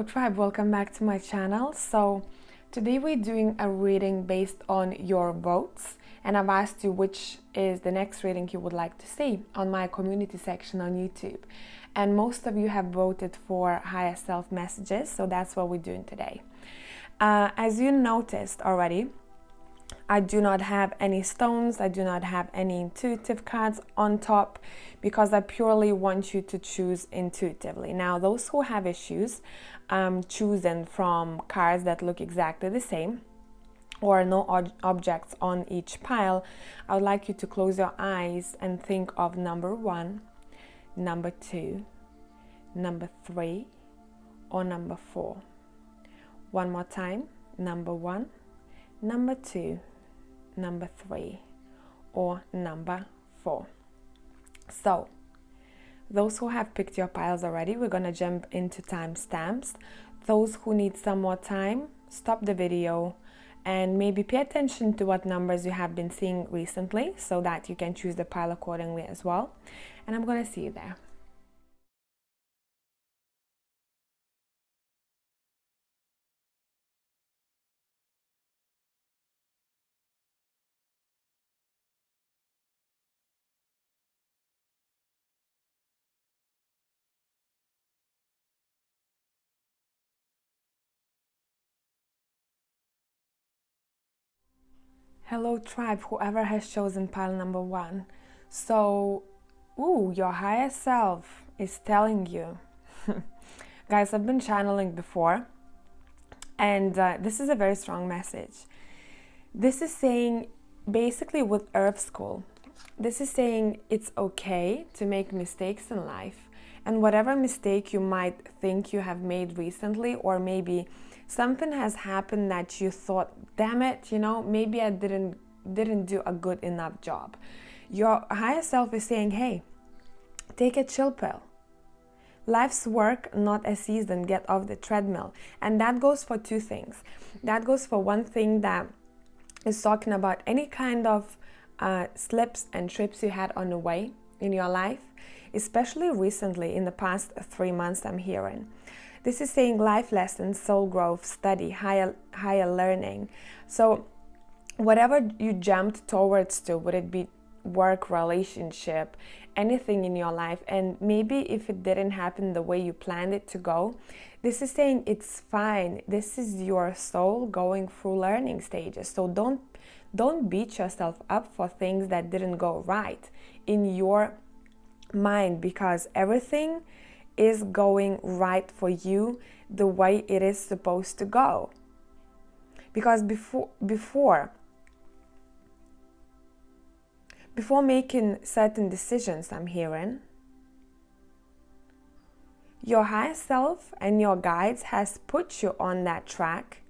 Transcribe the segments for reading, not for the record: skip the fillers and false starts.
tribe, welcome back to my channel. So today we're doing a reading based on your votes, and I've asked you which is the next reading you would like to see on my community section on YouTube, and most of you have voted for higher self messages, so that's what we're doing today. As you noticed already, I do not have any stones, I do not have any intuitive cards on top because I purely want you to choose intuitively. Now, those who have issues choosing from cards that look exactly the same or no objects on each pile, I would like you to close your eyes and think of number 1, number 2, number 3, or number 4. One more time, number 1, number 2, number 3, or number 4. So, those who have picked your piles already, we're going to jump into timestamps. Those who need some more time, stop the video and maybe pay attention to what numbers you have been seeing recently so that you can choose the pile accordingly as well. And I'm going to see you there. Hello tribe, whoever has chosen pile number 1. So, your higher self is telling you. Guys, I've been channeling before, and this is a very strong message. This is saying, basically with Earth School, this is saying it's okay to make mistakes in life. And whatever mistake you might think you have made recently, or maybe something has happened that you thought, damn it, maybe I didn't do a good enough job. Your higher self is saying, hey, take a chill pill. Life's work, not a season. Get off the treadmill. And that goes for two things. That goes for one thing that is talking about any kind of slips and trips you had on the way in your life, especially recently in the past 3 months I'm hearing. This is saying life lessons, soul growth, study, higher learning. So whatever you jumped towards to, would it be work, relationship, anything in your life, and maybe if it didn't happen the way you planned it to go, this is saying it's fine. This is your soul going through learning stages. So don't beat yourself up for things that didn't go right in your mind, because everything is going right for you the way it is supposed to go. Because before making certain decisions, I'm hearing, your higher self and your guides has put you on that track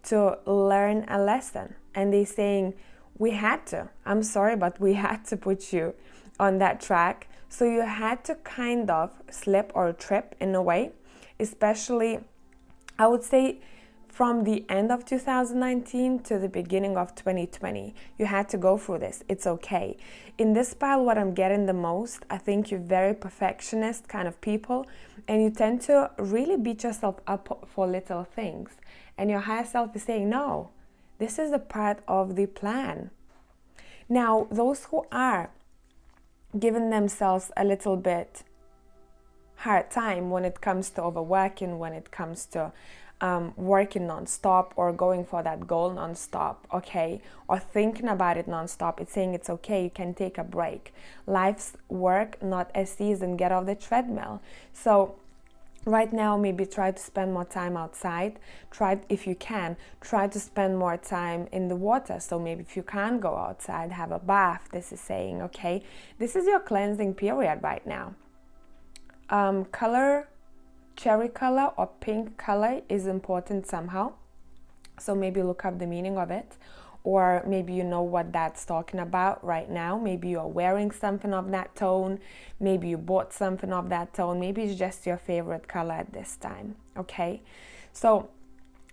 to learn a lesson. And they're saying, we had to. I'm sorry, but we had to put you on that track. So you had to kind of slip or trip in a way, especially, I would say, from the end of 2019 to the beginning of 2020. You had to go through this. It's okay. In this pile, what I'm getting the most, I think you're very perfectionist kind of people, and you tend to really beat yourself up for little things. And your higher self is saying, no, this is a part of the plan. Now, those who are giving themselves a little bit hard time when it comes to overworking, when it comes to working non-stop or going for that goal non-stop, okay, or thinking about it non-stop, it's saying it's okay, you can take a break. Life's work, not a season. Get off the treadmill. So right now, maybe try to spend more time outside. If you can, try to spend more time in the water. So maybe if you can't go outside, have a bath. This is saying, okay, this is your cleansing period right now. Color, cherry color or pink color is important somehow. So maybe look up the meaning of it. Or maybe you know what that's talking about right now. Maybe you're wearing something of that tone. Maybe you bought something of that tone. Maybe it's just your favorite color at this time, okay? So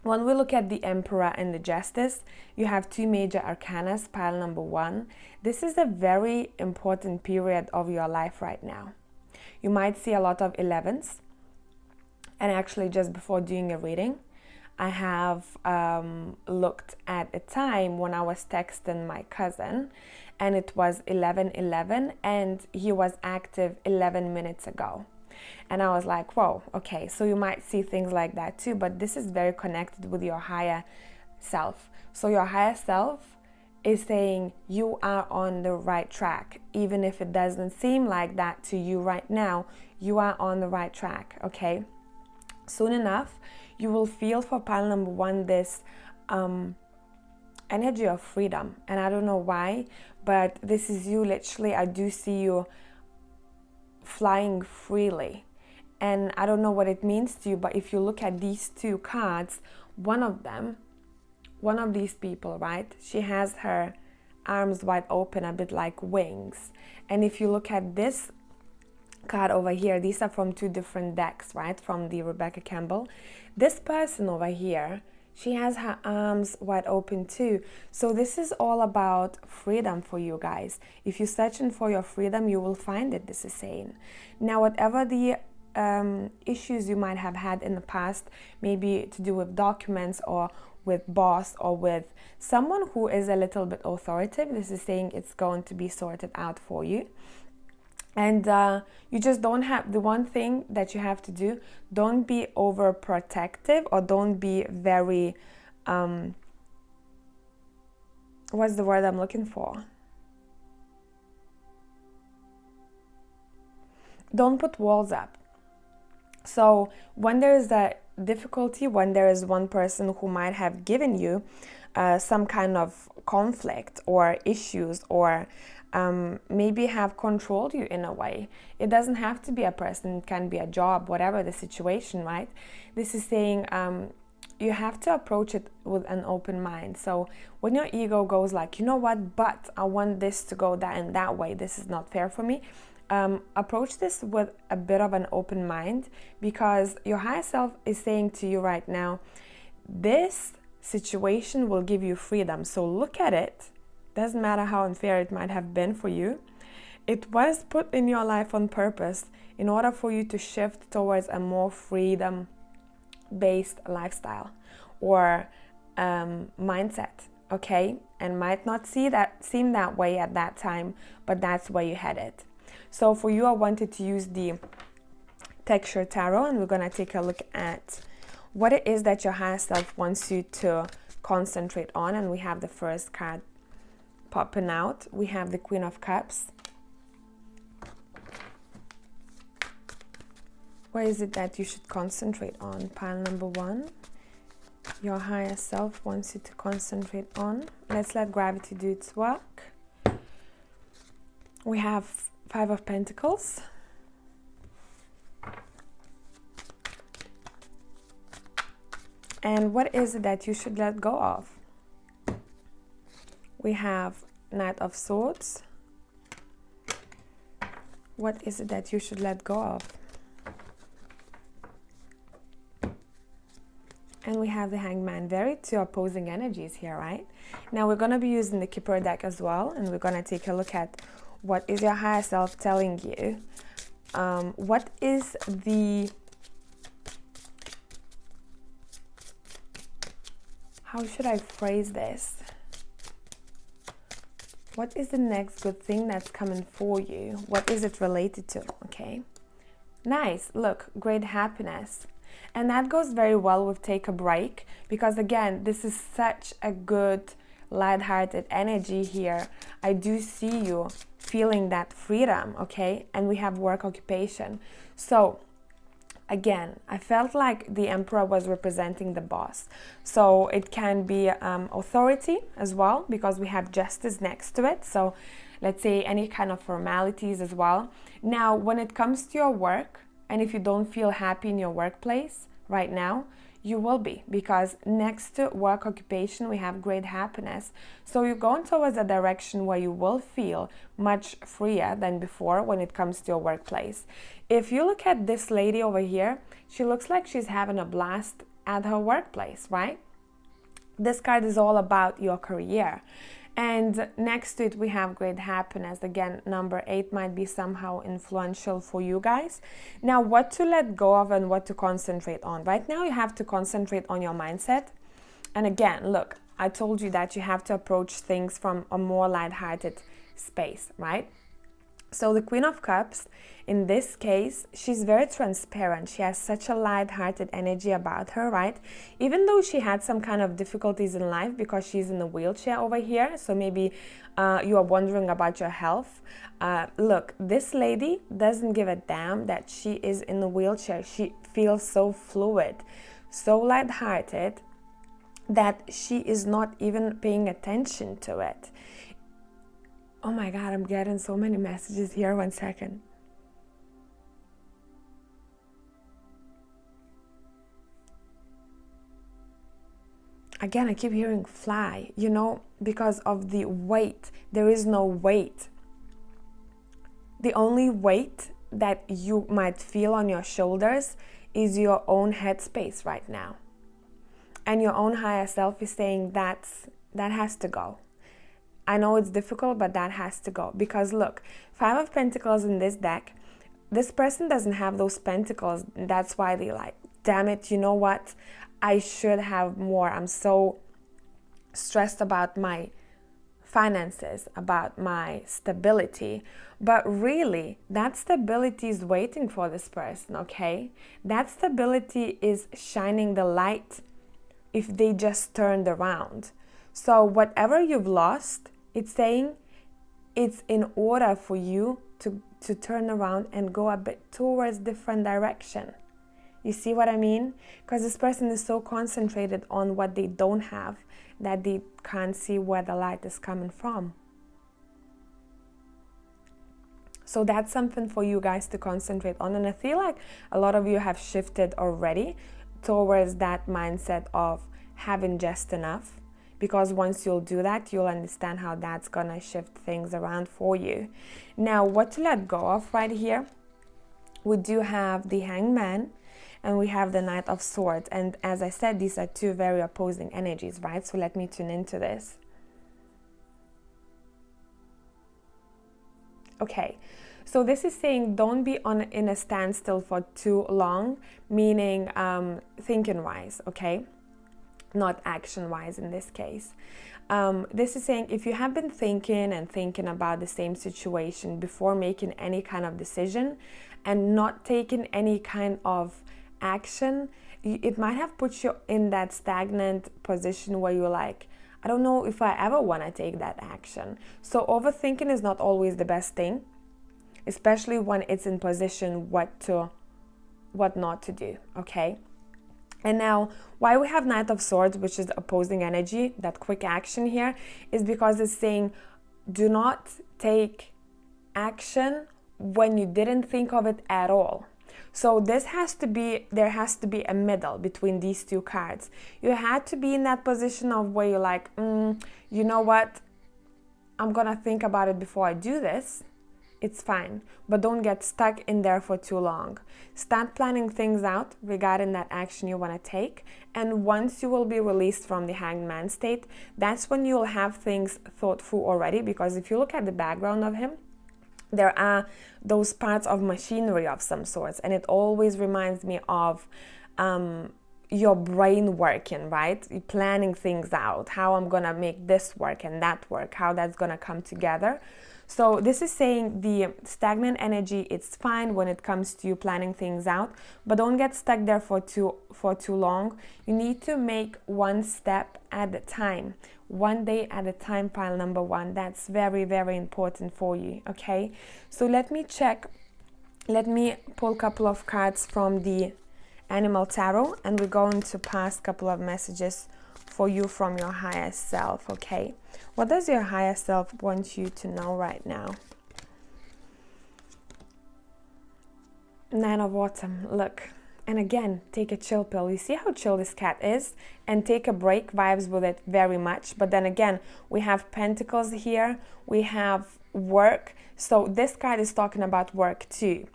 when we look at the Emperor and the Justice, you have two major arcanas, pile number 1. This is a very important period of your life right now. You might see a lot of 11s. And actually, just before doing a reading, I have looked at a time when I was texting my cousin, and it was 11:11, and he was active 11 minutes ago. And I was like, whoa, okay, so you might see things like that too, but this is very connected with your higher self. So your higher self is saying you are on the right track. Even if it doesn't seem like that to you right now, you are on the right track, okay? Soon enough, you will feel for pile number 1 this energy of freedom. And I don't know why, but this is you literally. I do see you flying freely. And I don't know what it means to you, but if you look at these 2 cards, one of these people, right? She has her arms wide open, a bit like wings. And if you look at this card over here, these are from 2 different decks, right? From the Rebecca Campbell. This person over here, she has her arms wide open too. So this is all about freedom for you guys. If you're searching for your freedom, you will find it, this is saying. Now, whatever the issues you might have had in the past, maybe to do with documents or with boss or with someone who is a little bit authoritative, this is saying it's going to be sorted out for you. And you just don't have, the one thing that you have to do, don't be overprotective, or don't be very, what's the word I'm looking for? Don't put walls up. So when there is a difficulty, when there is one person who might have given you some kind of conflict or issues, or maybe have controlled you in a way. It doesn't have to be a person, it can be a job, whatever the situation, right? This is saying you have to approach it with an open mind. So when your ego goes like, you know what, but I want this to go that and that way, this is not fair for me. Approach this with a bit of an open mind, because your higher self is saying to you right now, this situation will give you freedom. So look at it. Doesn't matter how unfair it might have been for you. It was put in your life on purpose in order for you to shift towards a more freedom-based lifestyle or mindset, okay? And might not seem that way at that time, but that's where you headed. So for you, I wanted to use the Texture Tarot, and we're going to take a look at what it is that your higher self wants you to concentrate on. And we have the first card popping out. We have the Queen of Cups. What is it that you should concentrate on? Pile number 1. Your higher self wants you to concentrate on. Let's let gravity do its work. We have 5 of Pentacles. And what is it that you should let go of? We have Knight of Swords. What is it that you should let go of? And we have the Hangman. Very 2 opposing energies here, right? Now we're going to be using the Kipper deck as well, and we're going to take a look at what is your higher self telling you. What is the... How should I phrase this? What is the next good thing that's coming for you? What is it related to? Okay. Nice. Look, great happiness. And that goes very well with take a break, because again, this is such a good, lighthearted energy here. I do see you feeling that freedom, okay? And we have work occupation. So again, I felt like the Emperor was representing the boss. So it can be authority as well, because we have justice next to it. So let's say any kind of formalities as well. Now, when it comes to your work, and if you don't feel happy in your workplace right now, you will be, because next to work occupation, we have great happiness. So you're going towards a direction where you will feel much freer than before when it comes to your workplace. If you look at this lady over here, she looks like she's having a blast at her workplace, right? This card is all about your career. And next to it, we have great happiness. Again, number 8 might be somehow influential for you guys. Now, what to let go of and what to concentrate on. Right now, you have to concentrate on your mindset. And again, look, I told you that you have to approach things from a more lighthearted space, right? So the Queen of Cups, in this case, she's very transparent. She has such a light-hearted energy about her, right? Even though she had some kind of difficulties in life because she's in a wheelchair over here, so maybe you are wondering about your health. Look, this lady doesn't give a damn that she is in a wheelchair. She feels so fluid, so light-hearted that she is not even paying attention to it. Oh my God, I'm getting so many messages here. 1 second. Again, I keep hearing fly, you know, because of the weight. There is no weight. The only weight that you might feel on your shoulders is your own headspace right now. And your own higher self is saying that has to go. I know it's difficult, but that has to go. Because look, 5 of Pentacles in this deck, this person doesn't have those pentacles. That's why they like, damn it, you know what? I should have more. I'm so stressed about my finances, about my stability. But really, that stability is waiting for this person, okay? That stability is shining the light if they just turned around. So whatever you've lost, it's saying it's in order for you to turn around and go a bit towards different direction. You see what I mean? Because this person is so concentrated on what they don't have that they can't see where the light is coming from. So that's something for you guys to concentrate on. And I feel like a lot of you have shifted already towards that mindset of having just enough. Because once you'll do that, you'll understand how that's gonna shift things around for you. Now, what to let go of right here? We do have the Hangman and we have the Knight of Swords. And as I said, these are 2 very opposing energies, right? So let me tune into this. Okay, so this is saying don't be in a standstill for too long, meaning thinking-wise, okay? Not action-wise in this case. This is saying if you have been thinking about the same situation before making any kind of decision and not taking any kind of action, it might have put you in that stagnant position where you're like, I don't know if I ever want to take that action. So overthinking is not always the best thing, especially when it's in position what not to do, okay? And now, why we have Knight of Swords, which is opposing energy, that quick action here, is because it's saying, do not take action when you didn't think of it at all. So there has to be a middle between these 2 cards. You had to be in that position of where you're like, you know what, I'm gonna think about it before I do this. It's fine, but don't get stuck in there for too long. Start planning things out regarding that action you want to take, and once you will be released from the Hangman state, that's when you'll have things thought through already, because if you look at the background of him, there are those parts of machinery of some sorts, and it always reminds me of your brain working, right? You're planning things out, how I'm gonna make this work and that work, how that's gonna come together. So this is saying the stagnant energy, it's fine when it comes to you planning things out, but don't get stuck there for too long. You need to make one step at a time, one day at a time, pile number 1. That's very, very important for you, okay? So let me pull a couple of cards from the Animal Tarot, and we're going to pass a couple of messages for you from your higher self, okay? What does your higher self want you to know right now? 9 of Autumn, look. And again, take a chill pill. You see how chill this cat is? And take a break, vibes with it very much. But then again, we have Pentacles here. We have work. So this card is talking about work too.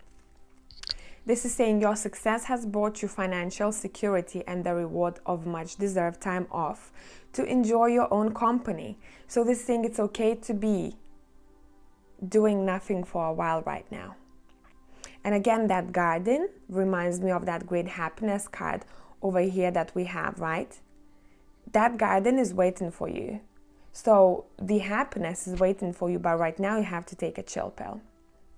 This is saying your success has brought you financial security and the reward of much deserved time off to enjoy your own company. So this is saying it's okay to be doing nothing for a while right now. And again, that garden reminds me of that great happiness card over here that we have, right? That garden is waiting for you. So the happiness is waiting for you, but right now you have to take a chill pill.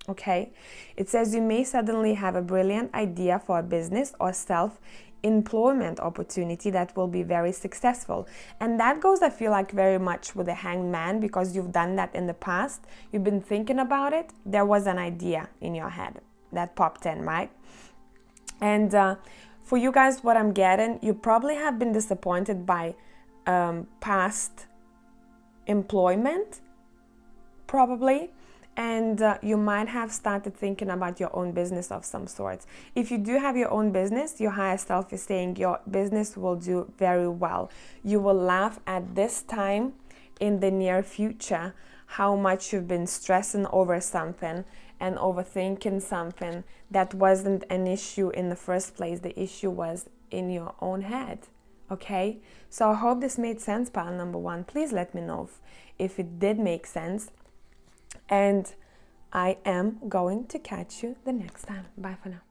Okay? It says you may suddenly have a brilliant idea for a business or self-employment opportunity that will be very successful. And that goes, I feel like, very much with the Hanged Man, because you've done that in the past. You've been thinking about it. There was an idea in your head that popped in, right? And for you guys, what I'm getting, you probably have been disappointed by past employment, probably. And you might have started thinking about your own business of some sort. If you do have your own business, your higher self is saying your business will do very well. You will laugh at this time in the near future how much you've been stressing over something and overthinking something that wasn't an issue in the first place. The issue was in your own head. Okay? So I hope this made sense, pile number one. Please let me know if it did make sense. And I am going to catch you the next time. Bye for now.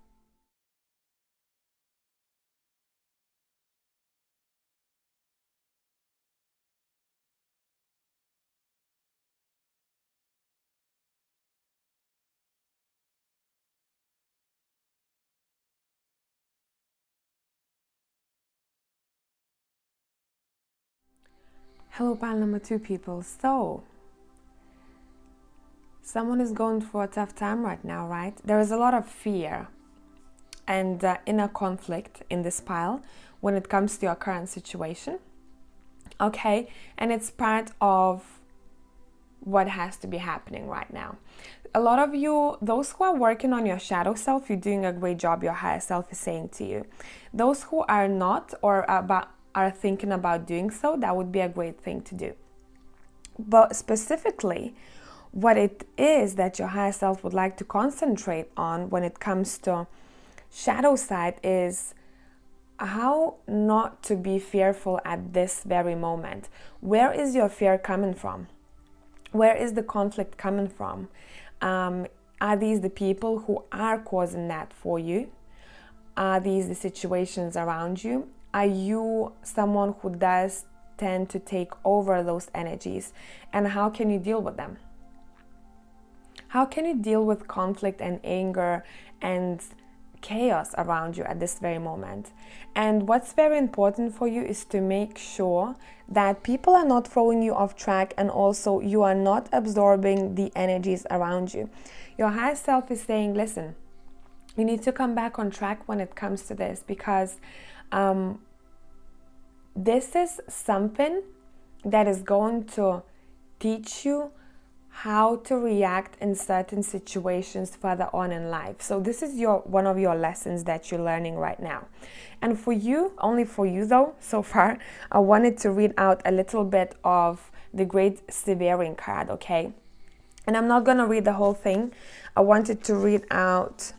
Hello, pile number two, people. So, someone is going through a tough time right now, right? There is a lot of fear and inner conflict in this pile when it comes to your current situation. Okay? And it's part of what has to be happening right now. A lot of you, those who are working on your shadow self, you're doing a great job, your higher self is saying to you. Those who are not or are thinking about doing so, that would be a great thing to do. But specifically, what it is that your higher self would like to concentrate on when it comes to shadow side is how not to be fearful at this very moment. Where is your fear coming from? Where is the conflict coming from? Are these the people who are causing that for you? Are these the situations around you? Are you someone who does tend to take over those energies? And how can you deal with them? How can you deal with conflict and anger and chaos around you at this very moment? And what's very important for you is to make sure that people are not throwing you off track, and also you are not absorbing the energies around you. Your higher self is saying, listen, you need to come back on track when it comes to this, because this is something that is going to teach you how to react in certain situations further on in life. So this is one of your lessons that you're learning right now. And for you, only for you though, so far, I wanted to read out a little bit of the Great Severing card, okay? And I'm not going to read the whole thing. I wanted to read out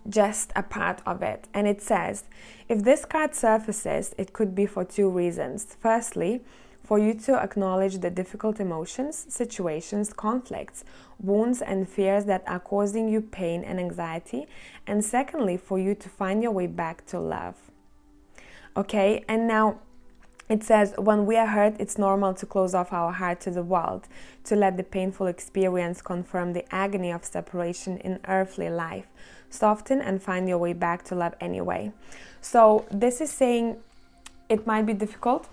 just a part of it. And it says, if this card surfaces, it could be for two reasons. Firstly, for you to acknowledge the difficult emotions, situations, conflicts, wounds, and fears that are causing you pain and anxiety. And secondly, for you to find your way back to love. Okay, and now it says, when we are hurt, it's normal to close off our heart to the world, to let the painful experience confirm the agony of separation in earthly life. Soften and find your way back to love anyway. So this is saying it might be difficult.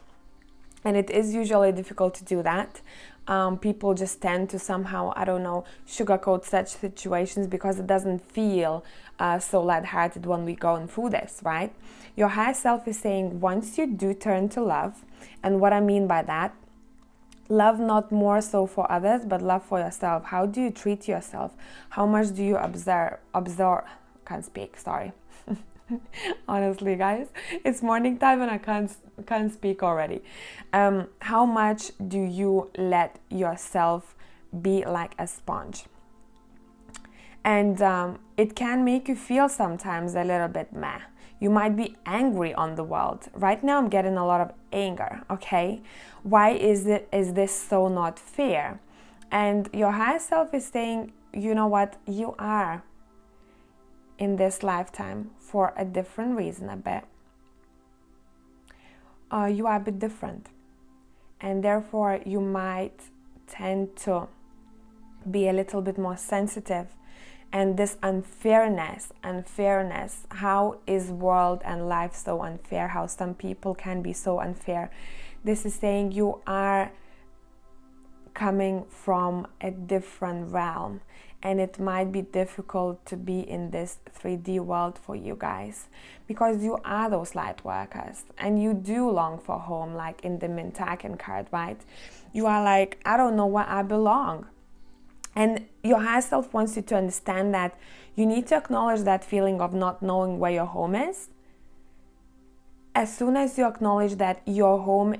And it is usually difficult to do that. People just tend to somehow, I don't know, sugarcoat such situations because it doesn't feel so lighthearted when we're going through this, right? Your higher self is saying once you do turn to love, and what I mean by that, love not more so for others, but love for yourself. How do you treat yourself? How much do you can't speak, sorry. Honestly, guys, it's morning time and I can't speak already. How much do you let yourself be like a sponge? And it can make you feel sometimes a little bit meh. You might be angry on the world. Right now I'm getting a lot of anger, okay? Why is this so not fair? And your higher self is saying, you know what, you are in this lifetime for a different reason a bit. You are a bit different. And therefore you might tend to be a little bit more sensitive. And this unfairness, how is world and life so unfair, how some people can be so unfair. This is saying you are coming from a different realm, and it might be difficult to be in this 3D world for you guys, because you are those light workers and you do long for home, like in the Mintaken card, right? You are like, I don't know where I belong. And your higher self wants you to understand that you need to acknowledge that feeling of not knowing where your home is. As soon as you acknowledge that your home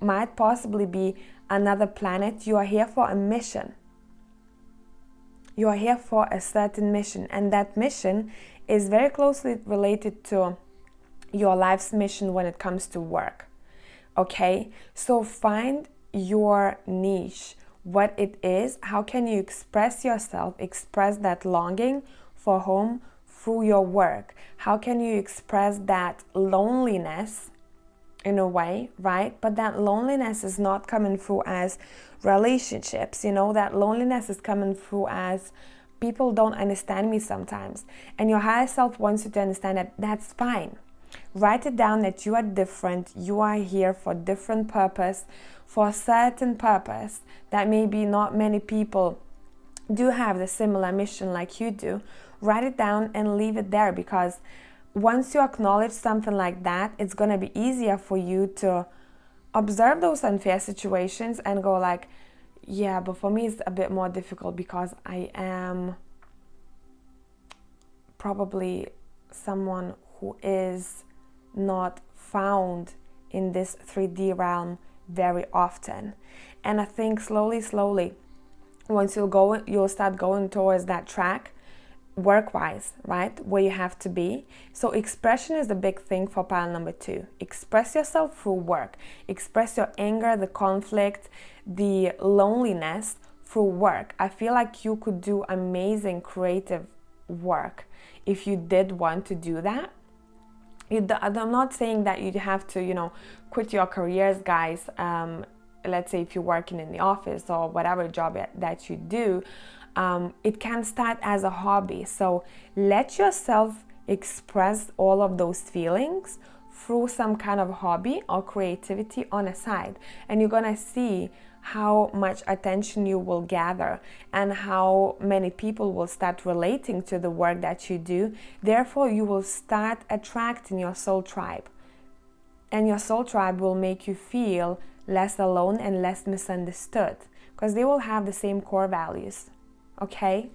might possibly be another planet, you are here for a mission. You are here for a certain mission, and that mission is very closely related to your life's mission when it comes to work. Okay? So find your niche, what it is, how can you express yourself, express that longing for home through your work? How can you express that loneliness in a way, right? But that loneliness is not coming through as relationships, that loneliness is coming through as people don't understand me sometimes. And your higher self wants you to understand that that's fine. Write it down that you are different, you are here for different purpose, for a certain purpose that maybe not many people do have the similar mission like you do. Write it down and leave it there, because once you acknowledge something like that, it's going to be easier for you to observe those unfair situations and go like, yeah, but for me it's a bit more difficult because I am probably someone who is not found in this 3D realm very often. And I think slowly, once you'll start going towards that track, work-wise, right, where you have to be. So expression is a big thing for pile number 2. Express yourself through work. Express your anger, the conflict, the loneliness through work. I feel like you could do amazing creative work if you did want to do that. I'm not saying that you have to, quit your careers, guys. Let's say if you're working in the office or whatever job that you do, it can start as a hobby. So let yourself express all of those feelings through some kind of hobby or creativity on a side. And you're gonna see how much attention you will gather and how many people will start relating to the work that you do. Therefore, you will start attracting your soul tribe. And your soul tribe will make you feel less alone and less misunderstood, because they will have the same core values. Okay?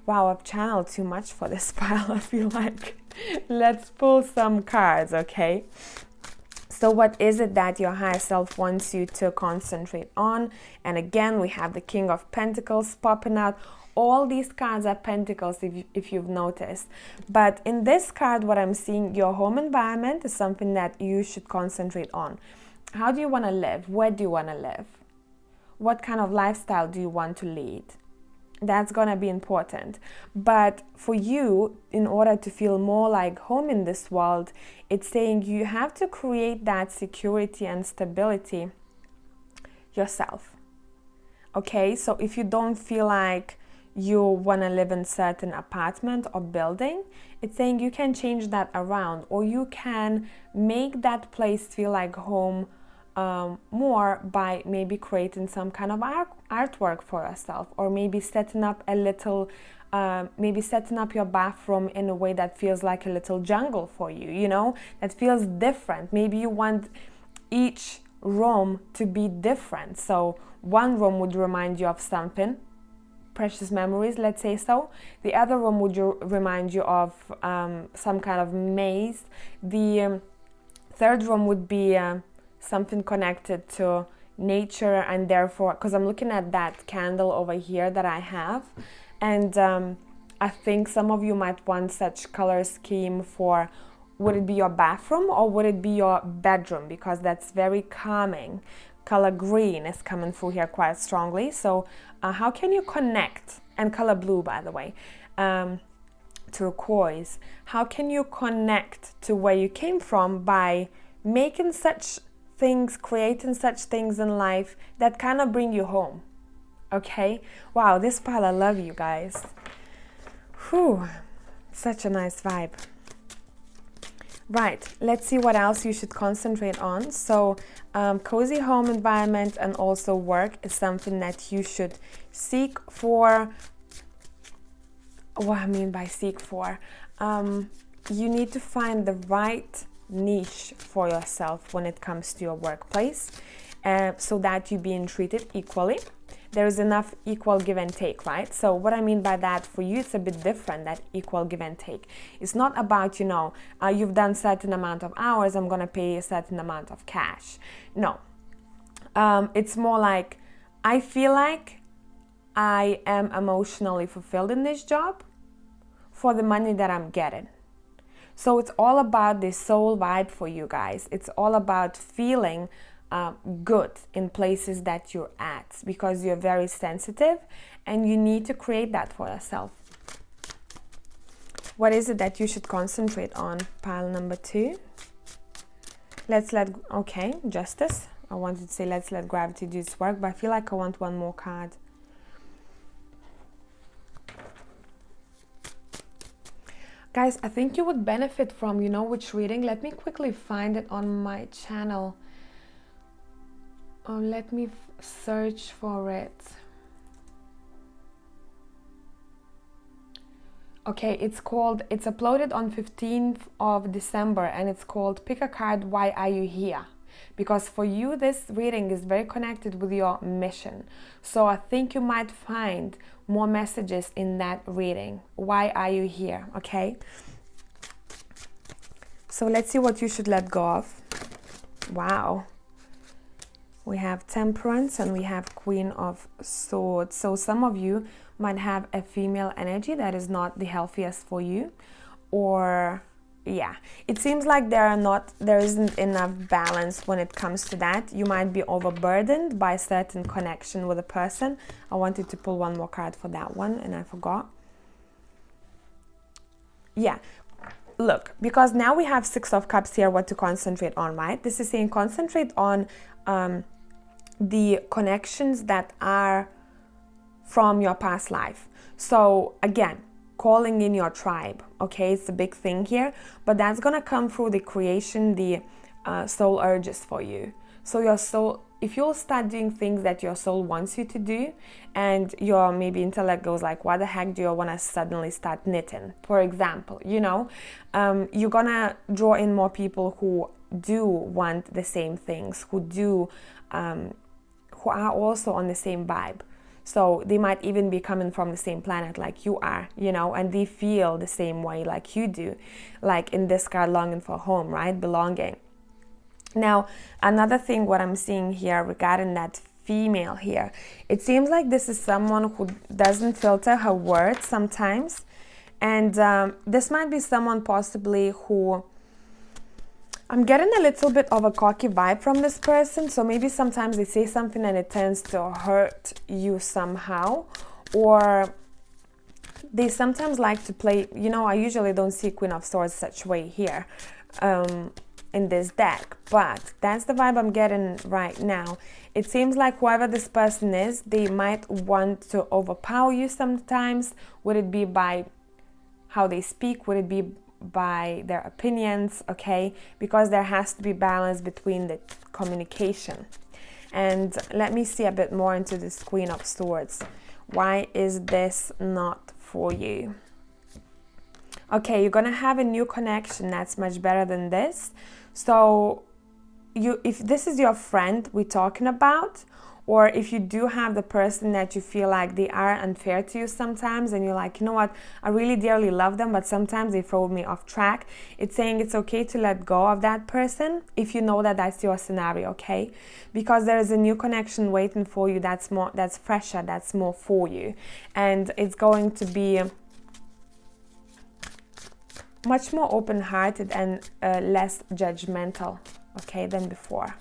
Wow, I've channeled too much for this pile, I feel like. Let's pull some cards, okay? So what is it that your higher self wants you to concentrate on? And again, we have the King of Pentacles popping out. All these cards are pentacles, if you've noticed. But in this card, what I'm seeing, your home environment is something that you should concentrate on. How do you want to live? Where do you want to live? What kind of lifestyle do you want to lead? That's going to be important. But for you, in order to feel more like home in this world, it's saying you have to create that security and stability yourself. Okay, so if you don't feel like you want to live in certain apartment or building, it's saying you can change that around, or you can make that place feel like home more by maybe creating some kind of artwork for yourself, or maybe setting up a little maybe setting up your bathroom in a way that feels like a little jungle for you, that feels different. Maybe you want each room to be different. So one room would remind you of something, precious memories, let's say so. The other room would remind you of some kind of maze. The third room would be something connected to nature, and therefore, because I'm looking at that candle over here that I have, and I think some of you might want such color scheme for, would it be your bathroom or would it be your bedroom? Because that's very calming. Color green is coming through here quite strongly. So how can you connect? And color blue, by the way, turquoise. How can you connect to where you came from by making such things, creating such things in life that kind of bring you home? Okay. Wow, this pile, I love you guys. Whew, such a nice vibe. Right, let's see what else you should concentrate on. So cozy home environment and also work is something that you should seek for. What I mean by seek for, you need to find the right niche for yourself when it comes to your workplace, so that you're being treated equally. There is enough equal give and take, right? So what I mean by that, for you, it's a bit different, that equal give and take. It's not about, you know, you've done certain amount of hours, I'm going to pay a certain amount of cash. No. It's more like, I feel like I am emotionally fulfilled in this job for the money that I'm getting. So it's all about this soul vibe for you guys. It's all about feeling good in places that you're at, because you're very sensitive and you need to create that for yourself. What is it that you should concentrate on? Pile number 2. Okay, justice. I wanted to say let's let gravity do its work, but I feel like I want one more card. Guys, I think you would benefit from, you know which reading? Let me quickly find it on my channel. Let me search for it. Okay, it's uploaded on 15th of December and it's called Pick a Card, Why Are You Here? Because for you, this reading is very connected with your mission. So I think you might find more messages in that reading. Why are you here? Okay. So let's see what you should let go of. Wow. We have Temperance and we have Queen of Swords. So some of you might have a female energy that is not the healthiest for you, or yeah, it seems like there isn't enough balance when it comes to that. You might be overburdened by a certain connection with a person. I wanted to pull one more card for that one and I forgot. Yeah, look, because now we have 6 of Cups here, what to concentrate on, right? This is saying concentrate on the connections that are from your past life. So again, calling in your tribe, okay? It's a big thing here, but that's gonna come through the creation, the soul urges for you. So your soul, if you'll start doing things that your soul wants you to do, and your maybe intellect goes like, what the heck do you want to suddenly start knitting, for example, you know, you're gonna draw in more people who do want the same things, who are also on the same vibe. So they might even be coming from the same planet like you are, you know, and they feel the same way like you do, like in this card, longing for home, right? Belonging. Now, another thing, what I'm seeing here regarding that female here, it seems like this is someone who doesn't filter her words sometimes. And this might be someone possibly who, I'm getting a little bit of a cocky vibe from this person. So maybe sometimes they say something and it tends to hurt you somehow, or they sometimes like to play, you know, I usually don't see Queen of Swords such way here in this deck, but that's the vibe I'm getting right now. It seems like whoever this person is, they might want to overpower you sometimes. Would it be by how they speak? Would it be by their opinions? Okay, because there has to be balance between the communication. And let me see a bit more into this Queen of Swords. Why is this not for you? Okay, you're gonna have a new connection that's much better than this. So if this is your friend we're talking about, or if you do have the person that you feel like they are unfair to you sometimes, and you're like, you know what, I really dearly love them, but sometimes they throw me off track. It's saying it's okay to let go of that person if you know that that's your scenario, okay? Because there is a new connection waiting for you that's fresher, that's more for you. And it's going to be much more open-hearted and less judgmental, okay, than before.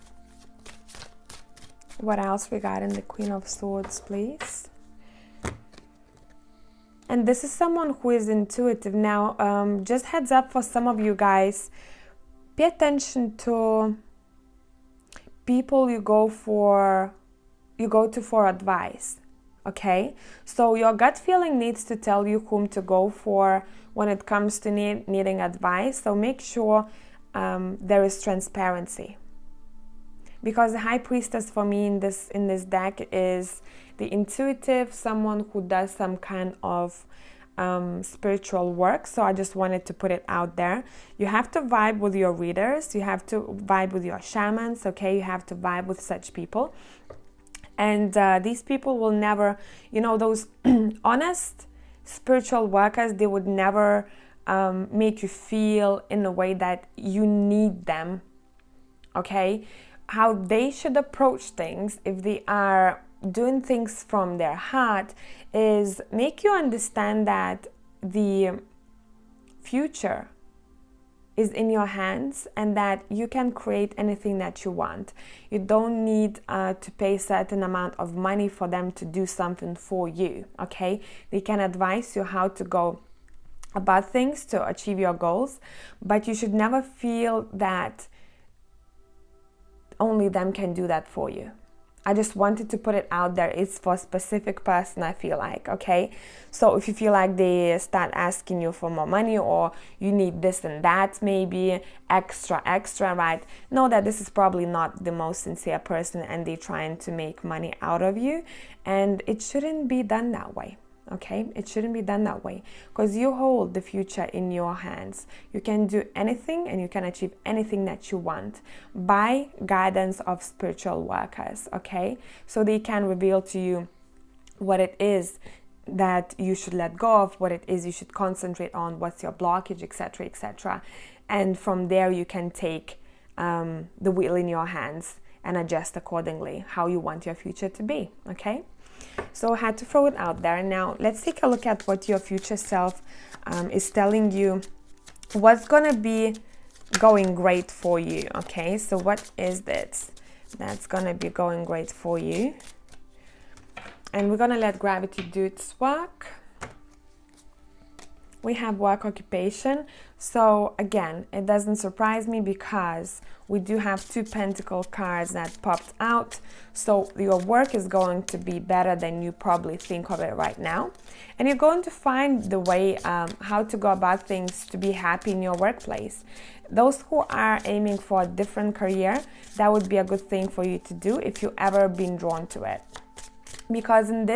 What else we got in the Queen of Swords, please? And this is someone who is intuitive. Now, just heads up for some of you guys, pay attention to people you go to for advice, okay? So your gut feeling needs to tell you whom to go for when it comes to needing advice. So make sure there is transparency. Because the High Priestess for me in this deck is the intuitive, someone who does some kind of spiritual work. So I just wanted to put it out there. You have to vibe with your readers. You have to vibe with your shamans, okay? You have to vibe with such people. And these people will never, you know, those honest spiritual workers, they would never make you feel in a way that you need them, okay? How they should approach things, if they are doing things from their heart, is make you understand that the future is in your hands and that you can create anything that you want. You don't need to pay a certain amount of money for them to do something for you, okay? They can advise you how to go about things to achieve your goals, but you should never feel that only them can do that for you. I just wanted to put it out there. It's for a specific person, I feel like, okay? So if you feel like they start asking you for more money, or you need this and that, maybe extra, right? Know that this is probably not the most sincere person and they're trying to make money out of you. And it shouldn't be done that way, okay? It shouldn't be done that way, because you hold the future in your hands. You can do anything and you can achieve anything that you want by guidance of spiritual workers, okay? So they can reveal to you what it is that you should let go of, what it is you should concentrate on, what's your blockage, etc., etc. And from there you can take the wheel in your hands and adjust accordingly how you want your future to be, okay? So I had to throw it out there. Now let's take a look at what your future self is telling you, what's gonna be going great for you, okay? So what is this that's gonna be going great for you? And we're gonna let gravity do its work. We have work occupation. So again, it doesn't surprise me because we do have 2 pentacle cards that popped out. So your work is going to be better than you probably think of it right now. And you're going to find the way how to go about things to be happy in your workplace. Those who are aiming for a different career, that would be a good thing for you to do if you've ever been drawn to it. Because in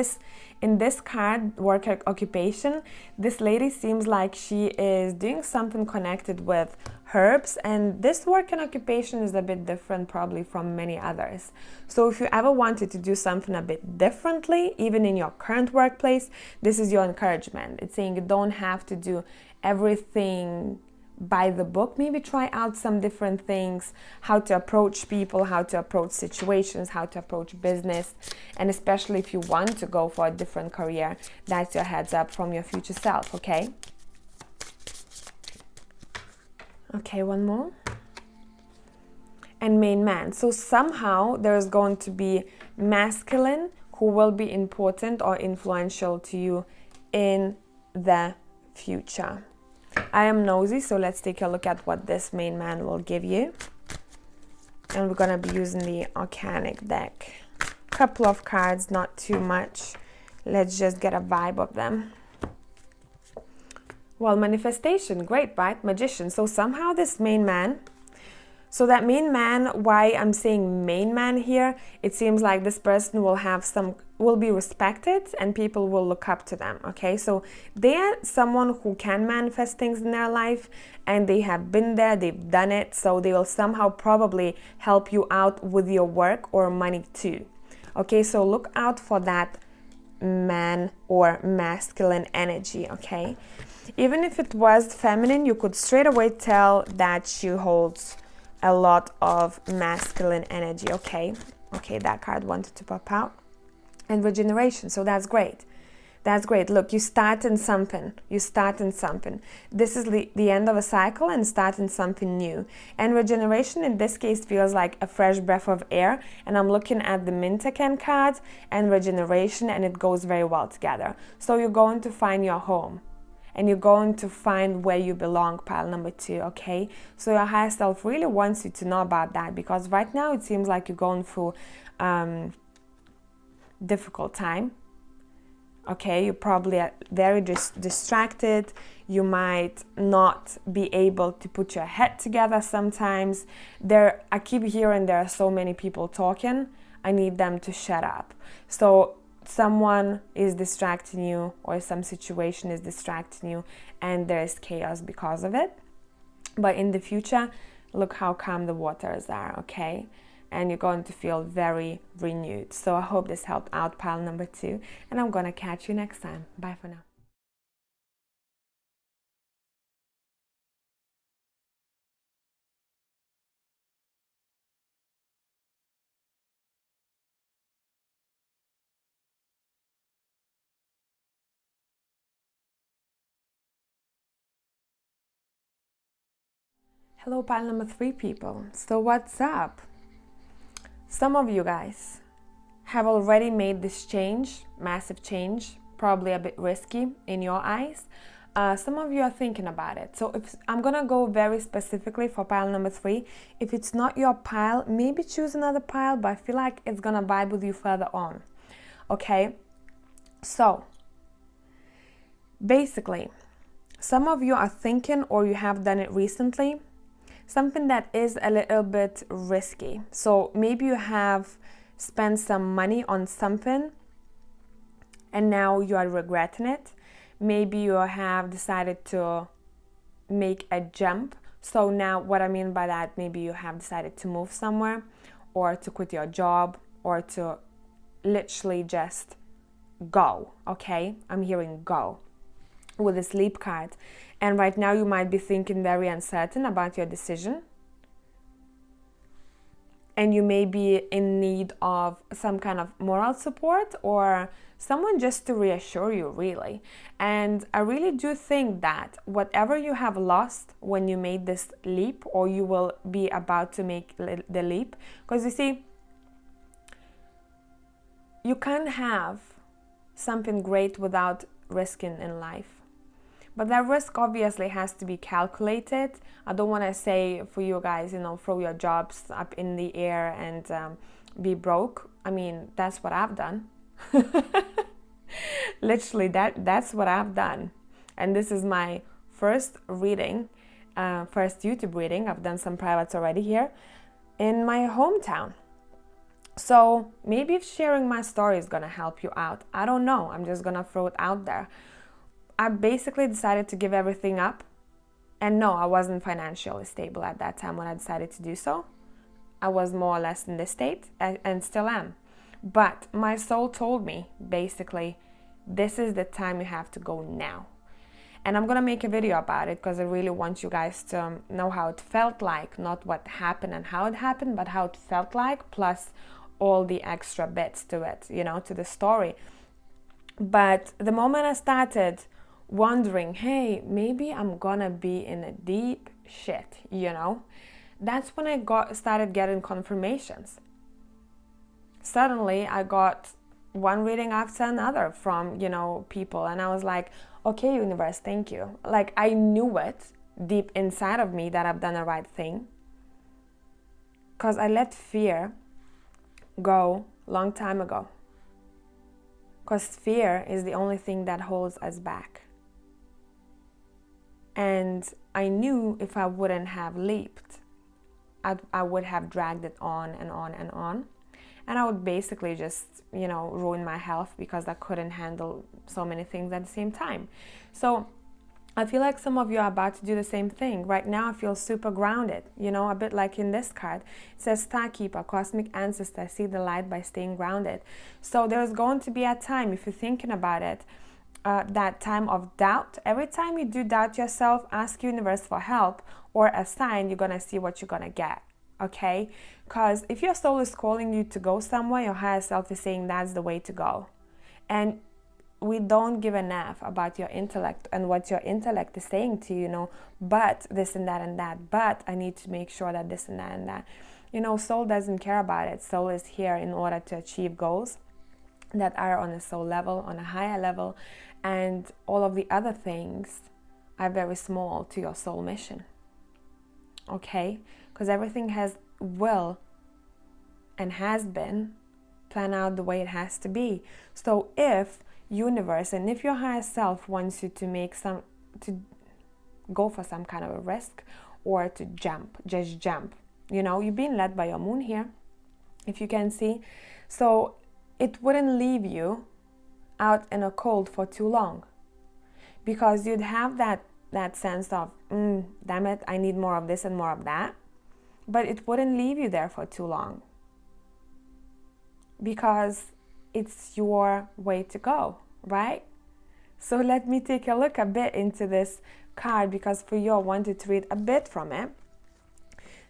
this card, work occupation, this lady seems like she is doing something connected with herbs, and this work and occupation is a bit different probably from many others. So if you ever wanted to do something a bit differently, even in your current workplace, this is your encouragement. It's saying you don't have to do everything by the book. Maybe try out some different things, how to approach people, how to approach situations, how to approach business. And especially if you want to go for a different career, that's your heads up from your future self, okay? Okay, one more. And main man. So somehow there's going to be masculine who will be important or influential to you in the future. I am nosy, so let's take a look at what this main man will give you. And we're going to be using the Arcanic deck. Couple of cards, not too much. Let's just get a vibe of them. Well, manifestation, great, right? Magician. So somehow this main man, so that main man, why I'm saying main man here, it seems like this person will be respected and people will look up to them, okay? So they are someone who can manifest things in their life and they have been there, they've done it, so they will somehow probably help you out with your work or money too, okay? So look out for that man or masculine energy, okay? Even if it was feminine, you could straight away tell that she holds a lot of masculine energy, okay? Okay, that card wanted to pop out. And regeneration, so that's great. That's great. Look, you start in something. You start in something. This is the end of a cycle and starting something new. And regeneration in this case feels like a fresh breath of air. And I'm looking at the Mintaken card and regeneration, and it goes very well together. So you're going to find your home. And you're going to find where you belong, pile number 2, okay? So your higher self really wants you to know about that, because right now it seems like you're going through difficult time. Okay, you're probably very distracted. You might not be able to put your head together sometimes. I keep hearing there are so many people talking. I need them to shut up. So someone is distracting you, or some situation is distracting you, and there is chaos because of it. But in the future, look how calm the waters are, okay? And you're going to feel very renewed. So I hope this helped out, pile number 2, and I'm gonna catch you next time. Bye for now. Hello, pile number 3 people. So what's up? Some of you guys have already made this change, massive change, probably a bit risky in your eyes. Some of you are thinking about it. So if I'm gonna go very specifically for pile number 3. If it's not your pile, maybe choose another pile, but I feel like it's gonna vibe with you further on. Okay? So basically, some of you are thinking, or you have done it recently, something that is a little bit risky. So maybe you have spent some money on something and now you are regretting it. Maybe you have decided to make a jump. So now what I mean by that, maybe you have decided to move somewhere, or to quit your job, or to literally just go. Okay, I'm hearing go with the sleep card. And right now you might be thinking very uncertain about your decision, and you may be in need of some kind of moral support, or someone just to reassure you, really. And I really do think that whatever you have lost when you made this leap, or you will be about to make the leap, because you see, you can't have something great without risking in life. But that risk obviously has to be calculated. I don't want to say for you guys, throw your jobs up in the air and be broke. I mean, that's what I've done. Literally, that's what I've done. And this is my first reading, first YouTube reading. I've done some privates already here in my hometown. So maybe if sharing my story is going to help you out. I don't know. I'm just going to throw it out there. I basically decided to give everything up. And no, I wasn't financially stable at that time when I decided to do so. I was more or less in this state, and still am. But my soul told me, basically, this is the time you have to go now. And I'm going to make a video about it, because I really want you guys to know how it felt like. Not what happened and how it happened, but how it felt like, plus all the extra bits to it, to the story. But the moment I started wondering, hey, maybe I'm gonna be in a deep shit, that's when I started getting confirmations. Suddenly I got one reading after another from people, and I was like, okay, universe, thank you. Like, I knew it deep inside of me that I've done the right thing, because I let fear go long time ago, because fear is the only thing that holds us back. And I knew if I wouldn't have leaped, I would have dragged it on and on and on. And I would basically just, ruin my health, because I couldn't handle so many things at the same time. So I feel like some of you are about to do the same thing. Right now I feel super grounded, a bit like in this card. It says Star Keeper, Cosmic Ancestor, see the light by staying grounded. So there's going to be a time, if you're thinking about it, that time of doubt. Every time you do doubt yourself, ask universe for help or a sign, you're gonna see what you're gonna get. Okay, because if your soul is calling you to go somewhere, your higher self is saying that's the way to go. And we don't give an F about your intellect and what your intellect is saying to you, you know, but this and that, but I need to make sure that this and that. You know, soul doesn't care about it. Soul is here in order to achieve goals that are on a soul level, on a higher level, and all of the other things are very small to your soul mission. Okay? Because everything will and has been planned out the way it has to be. So if universe and if your higher self wants you to go for some kind of a risk or to just jump, you know, you're being led by your moon here, if you can see. So it wouldn't leave you out in a cold for too long, because you'd have that sense of, damn it, I need more of this and more of that. But it wouldn't leave you there for too long, because it's your way to go, right? So let me take a look a bit into this card, because for you I wanted to read a bit from it.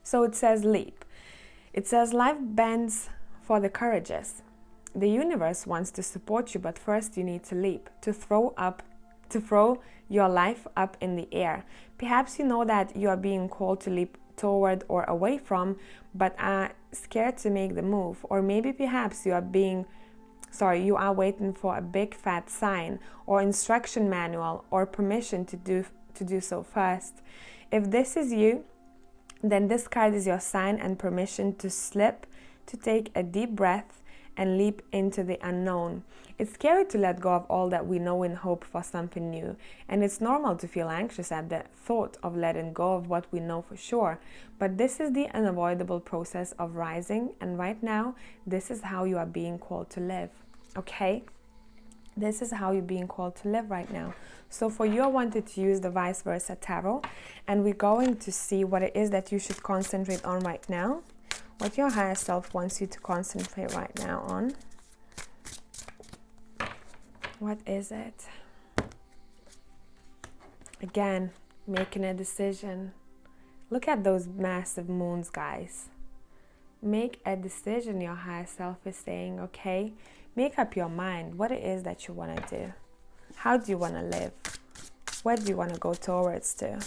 So it says leap. It says life bends for the courageous. The universe wants to support you, but first you need to leap, to throw your life up in the air. Perhaps you know that you are being called to leap toward or away from, but are scared to make the move. Or maybe perhaps you are waiting for a big fat sign or instruction manual or permission to do so first. If this is you, then this card is your sign and permission to slip, to take a deep breath and leap into the unknown. It's scary to let go of all that we know and hope for something new, and it's normal to feel anxious at the thought of letting go of what we know for sure. But this is the unavoidable process of rising, and right now, this is how you are being called to live, okay? This is how you're being called to live right now. So for you, I wanted to use the vice versa tarot, and we're going to see what it is that you should concentrate on right now, what your higher self wants you to concentrate right now on. What is it? Again, making a decision. Look at those massive moons, guys. Make a decision, your higher self is saying, okay? Make up your mind what it is that you want to do. How do you want to live? Where do you want to go towards to?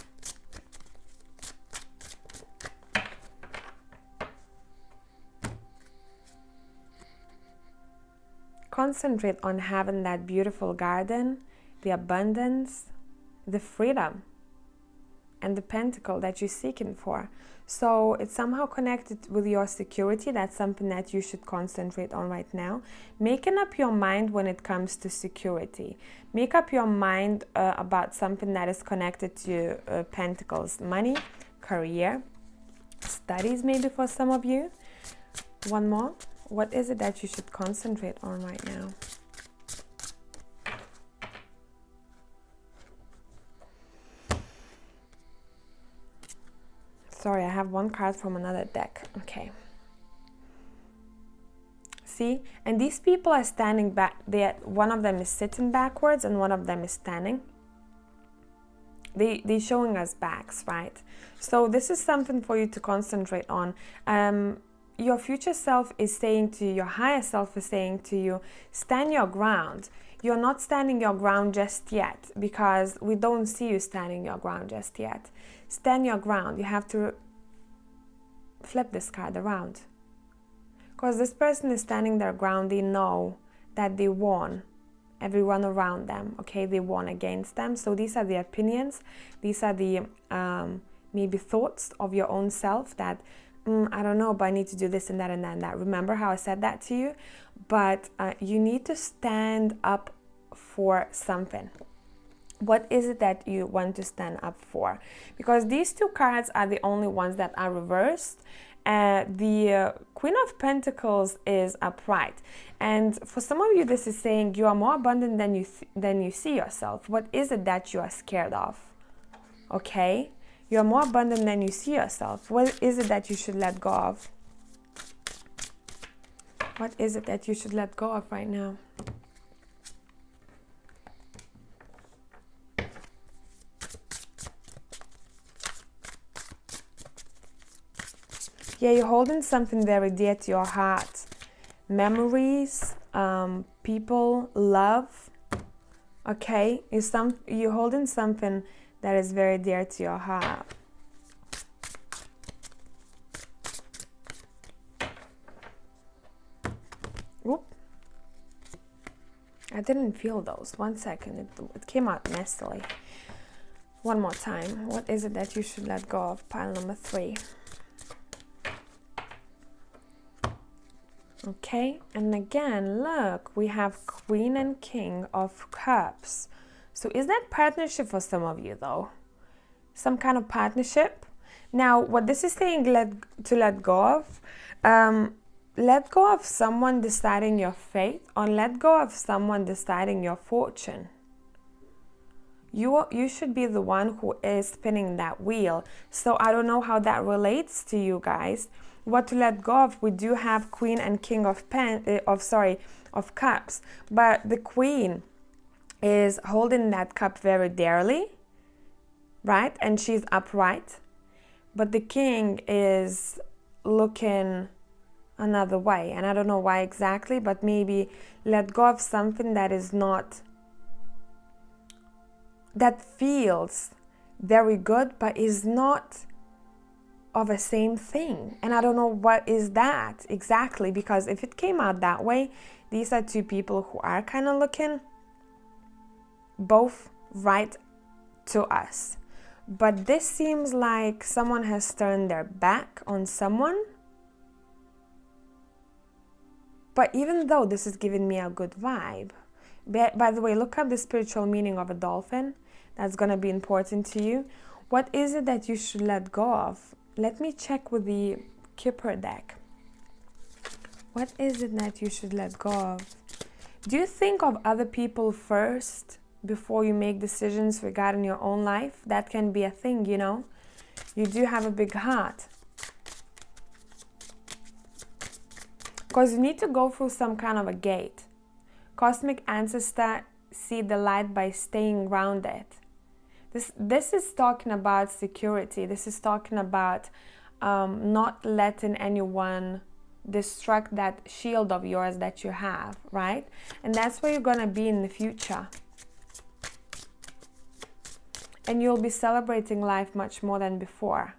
Concentrate on having that beautiful garden, the abundance, the freedom, and the pentacle that you're seeking for. So it's somehow connected with your security. That's something that you should concentrate on right now. Making up your mind when it comes to security. Make up your mind about something that is connected to pentacles, money, career, studies maybe for some of you. One more. What is it that you should concentrate on right now? Sorry, I have one card from another deck. Okay. See? And these people are standing back. One of them is sitting backwards and one of them is standing. They're showing us backs, right? So this is something for you to concentrate on. Your future self is saying to you, your higher self is saying to you, stand your ground. You're not standing your ground just yet, because we don't see you standing your ground just yet. Stand your ground. You have to flip this card around. Because this person is standing their ground. They know that they won everyone around them, okay? They won against them. So these are the opinions. These are the maybe thoughts of your own self that, I don't know, but I need to do this and that and that and that. Remember how I said that to you? But you need to stand up for something. What is it that you want to stand up for? Because these two cards are the only ones that are reversed. The Queen of Pentacles is upright. And for some of you, this is saying you are more abundant than you see yourself. What is it that you are scared of? Okay? You are more abundant than you see yourself. What is it that you should let go of? What is it that you should let go of right now? Yeah, you're holding something very dear to your heart. Memories, people, love. okay? You're holding something that is very dear to your heart. Whoop. I didn't feel those. 1 second. It came out messily. One more time. What is it that you should let go of? Pile number 3. Okay, and again, look, we have Queen and King of Cups. So is that partnership for some of you, though? Some kind of partnership? Now, what this is saying to let go of, let go of someone deciding your fate, or let go of someone deciding your fortune. You should be the one who is spinning that wheel. So I don't know how that relates to you guys. What to let go of? We do have Queen and King of Cups, but the Queen is holding that cup very dearly, right? And she's upright, but the King is looking another way, and I don't know why exactly, but maybe let go of something that is not, that feels very good but is not of the same thing. And I don't know what is that exactly, because if it came out that way, these are two people who are kind of looking both right to us, but this seems like someone has turned their back on someone. But even though this is giving me a good vibe, by the way, look up the spiritual meaning of a dolphin. That's going to be important to you. What is it that you should let go of? Let me check with the Kipper deck. What is it that you should let go of? Do you think of other people first before you make decisions regarding your own life? That can be a thing, you know. You do have a big heart. Because you need to go through some kind of a gate. Cosmic ancestor see the light by staying grounded. This is talking about security. This is talking about not letting anyone destruct that shield of yours that you have, right? And that's where you're going to be in the future. And you'll be celebrating life much more than before.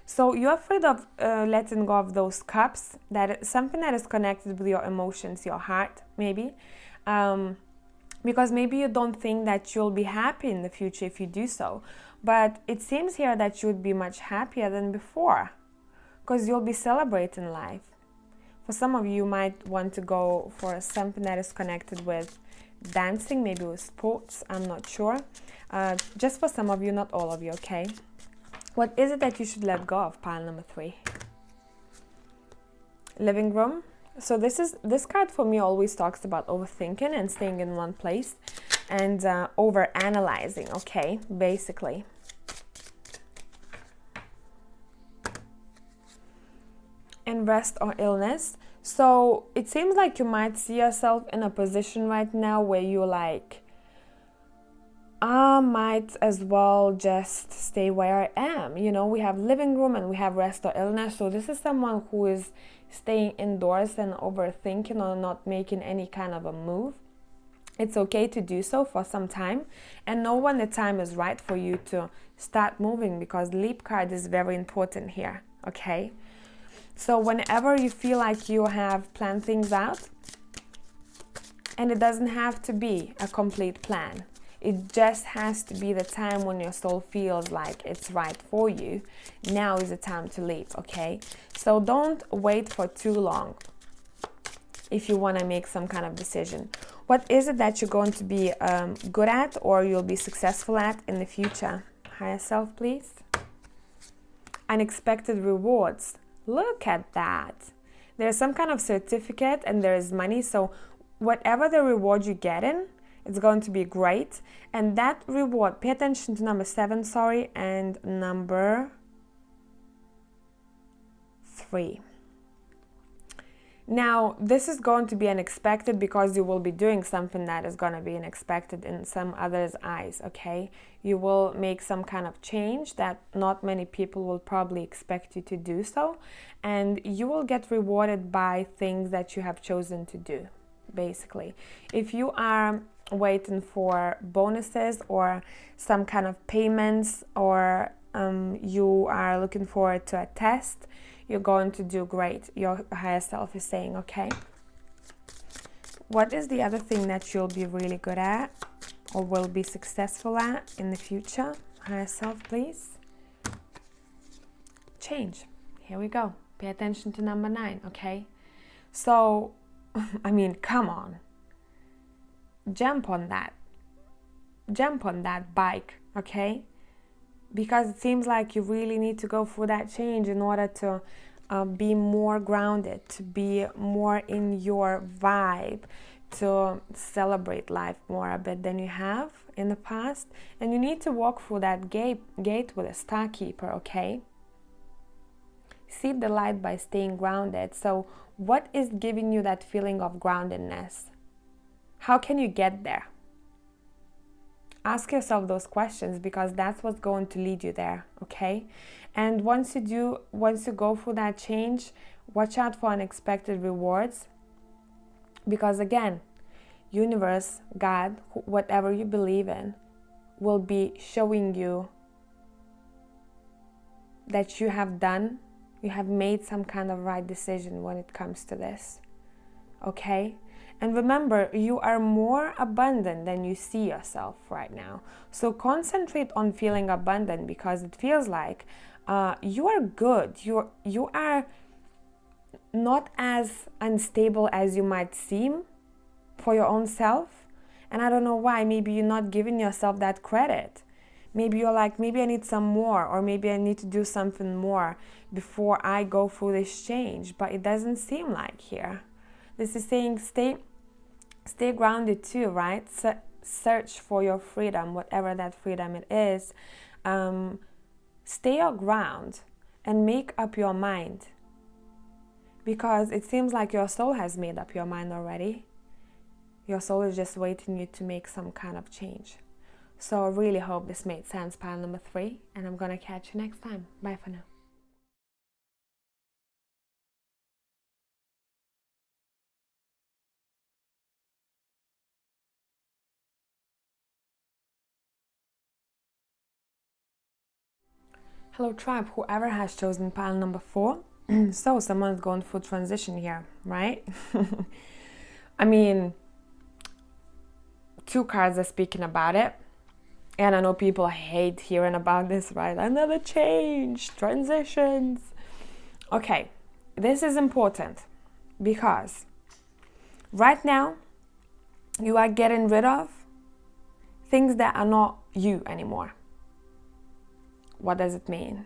So you're afraid of letting go of those cups, something that is connected with your emotions, your heart, maybe. Because maybe you don't think that you'll be happy in the future if you do so. But it seems here that you would be much happier than before, because you'll be celebrating life. For some of you, you might want to go for something that is connected with dancing, maybe with sports, I'm not sure. Just for some of you, not all of you, okay? What is it that you should let go of? Pile number 3. Living room. So this card for me always talks about overthinking and staying in one place and over analyzing, okay, basically. And rest or illness. So it seems like you might see yourself in a position right now where you're like, I might as well just stay where I am. You know, we have living room and we have rest or illness. So this is someone who is staying indoors and overthinking or not making any kind of a move. It's okay to do so for some time and know when the time is right for you to start moving, because leap card is very important here, okay? So whenever you feel like you have planned things out, and it doesn't have to be a complete plan. It just has to be the time when your soul feels like it's right for you. Now is the time to leap, okay? So don't wait for too long if you want to make some kind of decision. What is it that you're going to be good at or you'll be successful at in the future? Higher self, please. Unexpected rewards. Look at that. There's some kind of certificate and there is money. So whatever the reward you get in, it's going to be great. And that reward, pay attention to number 7, and number 3. Now, this is going to be unexpected because you will be doing something that is going to be unexpected in some others' eyes, okay? You will make some kind of change that not many people will probably expect you to do so. And you will get rewarded by things that you have chosen to do, basically. If you are waiting for bonuses or some kind of payments, or you are looking forward to a test, you're going to do great. Your higher self is saying, okay. What is the other thing that you'll be really good at or will be successful at in the future? Higher self, please. Change. Here we go. Pay attention to number 9, okay? So, I mean, come on. Jump on that. Jump on that bike, okay? Because it seems like you really need to go through that change in order to be more grounded, to be more in your vibe, to celebrate life more a bit than you have in the past. And you need to walk through that gate with a star keeper, okay? See the light by staying grounded. So what is giving you that feeling of groundedness? How can you get there? Ask yourself those questions, because that's what's going to lead you there, okay? And once you go through that change, watch out for unexpected rewards, because again, universe, God, whatever you believe in, will be showing you that you have made some kind of right decision when it comes to this, okay? And remember, you are more abundant than you see yourself right now. So concentrate on feeling abundant, because it feels like you are good. You are not as unstable as you might seem for your own self. And I don't know why. Maybe you're not giving yourself that credit. Maybe you're like, maybe I need some more, or maybe I need to do something more before I go through this change. But it doesn't seem like here. This is saying stay grounded too, right? Search for your freedom, whatever that freedom it is. Stay your ground and make up your mind, because it seems like your soul has made up your mind already. Your soul is just waiting you to make some kind of change. So I really hope this made sense, pile number 3, and I'm gonna catch you next time. Bye for now. Hello tribe, whoever has chosen pile number 4. So someone's going through transition here, right? I mean, 2 cards are speaking about it. And I know people hate hearing about this, right? Another change, transitions. Okay, this is important, because right now you are getting rid of things that are not you anymore. What does it mean?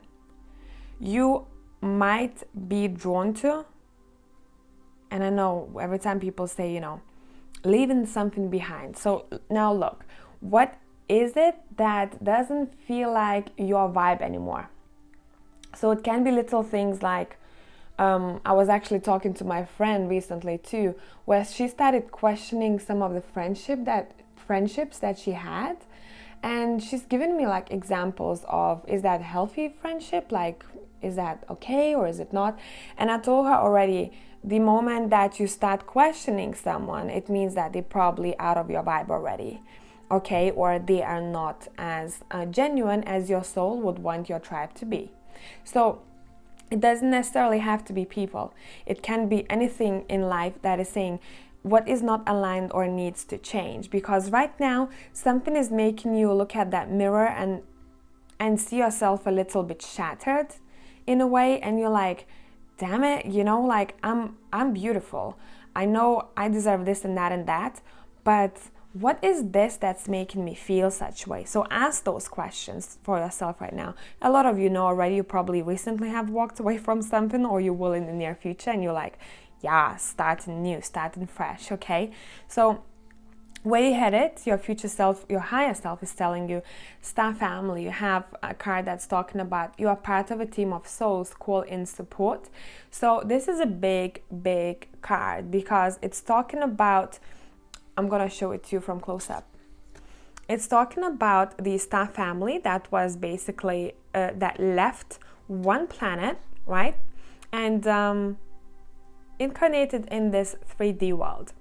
You might be drawn to, and I know every time people say, leaving something behind. So now look, what is it that doesn't feel like your vibe anymore? So it can be little things like, I was actually talking to my friend recently too, where she started questioning some of the friendships that she had. And she's given me like examples of, is that healthy friendship? Like, is that okay or is it not? And I told her already, the moment that you start questioning someone, it means that they're probably out of your vibe already, okay? Or they are not as genuine as your soul would want your tribe to be. So it doesn't necessarily have to be people. It can be anything in life that is saying, what is not aligned or needs to change, because right now something is making you look at that mirror and see yourself a little bit shattered in a way, and you're like, damn it, like I'm beautiful, I know I deserve this and that, but what is this that's making me feel such way? So ask those questions for yourself right now. A lot of you know already, you probably recently have walked away from something, or you will in the near future, and you're like, yeah, starting new, starting fresh, okay? So where you headed, your future self, your higher self is telling you, star family. You have a card that's talking about you are part of a team of souls, call in support. So this is a big, big card, because it's talking about, I'm gonna show it to you from close up. It's talking about the star family that was basically, that left one planet, right? And incarnated in this 3D world.